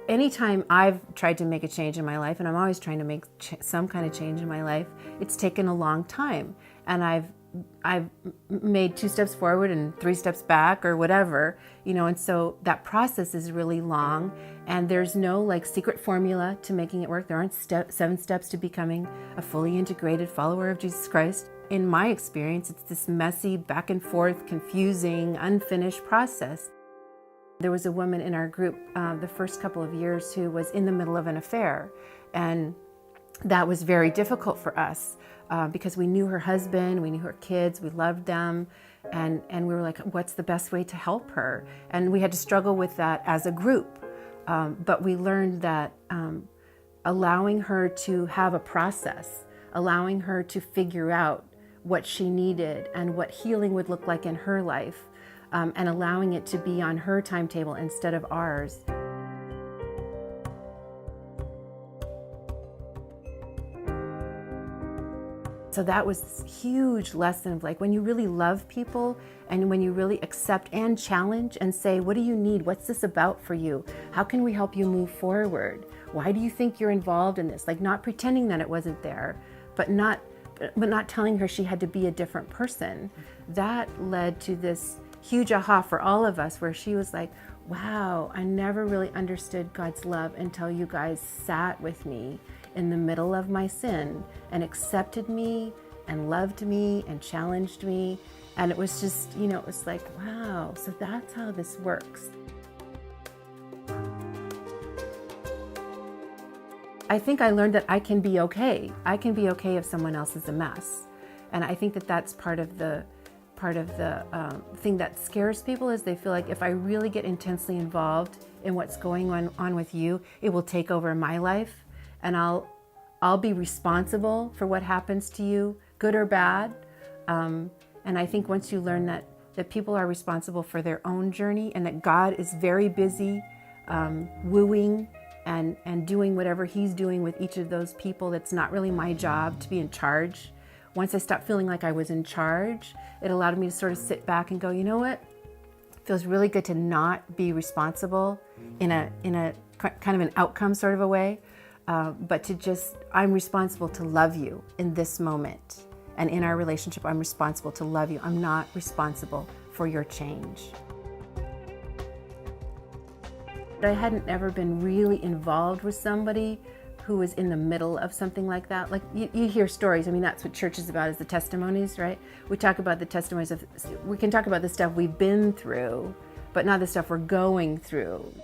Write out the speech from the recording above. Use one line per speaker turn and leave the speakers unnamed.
Anytime I've tried to make a change in my life, and I'm always trying to make some kind of change in my life, it's taken a long time. And I've made 2 steps forward and 3 steps back or whatever, and so that process is really long, and there's no like secret formula to making it work. There aren't 7 steps to becoming a fully integrated follower of Jesus Christ. In my experience, it's this messy, back and forth, confusing, unfinished process. There was a woman in our group the first couple of years who was in the middle of an affair, and that was very difficult for us because we knew her husband, we knew her kids, we loved them, and we were like, what's the best way to help her? And we had to struggle with that as a group, but we learned that allowing her to have a process, allowing her to figure out what she needed and what healing would look like in her life, and allowing it to be on her timetable instead of ours. So that was this huge lesson of like, when you really love people and when you really accept and challenge and say, what do you need? What's this about for you? How can we help you move forward? Why do you think you're involved in this? Like, not pretending that it wasn't there, but not telling her she had to be a different person. That led to this huge aha for all of us, where she was like, wow, I never really understood God's love until you guys sat with me in the middle of my sin and accepted me and loved me and challenged me. And it was just, it was like, wow, so that's how this works. I think I learned that I can be okay. I can be okay if someone else is a mess. And I think that that's part of the thing that scares people, is they feel like if I really get intensely involved in what's going on with you, it will take over my life, and I'll be responsible for what happens to you, good or bad. And I think once you learn that people are responsible for their own journey, and that God is very busy wooing and doing whatever He's doing with each of those people, that's not really my job to be in charge. Once I stopped feeling like I was in charge, it allowed me to sort of sit back and go, you know what? It feels really good to not be responsible in a kind of an outcome sort of a way, but to just, I'm responsible to love you in this moment. And in our relationship, I'm responsible to love you. I'm not responsible for your change. I hadn't ever been really involved with somebody who was in the middle of something like that. Like you hear stories. I mean, that's what church is about, is the testimonies, right? We talk about the testimonies we can talk about the stuff we've been through, but not the stuff we're going through.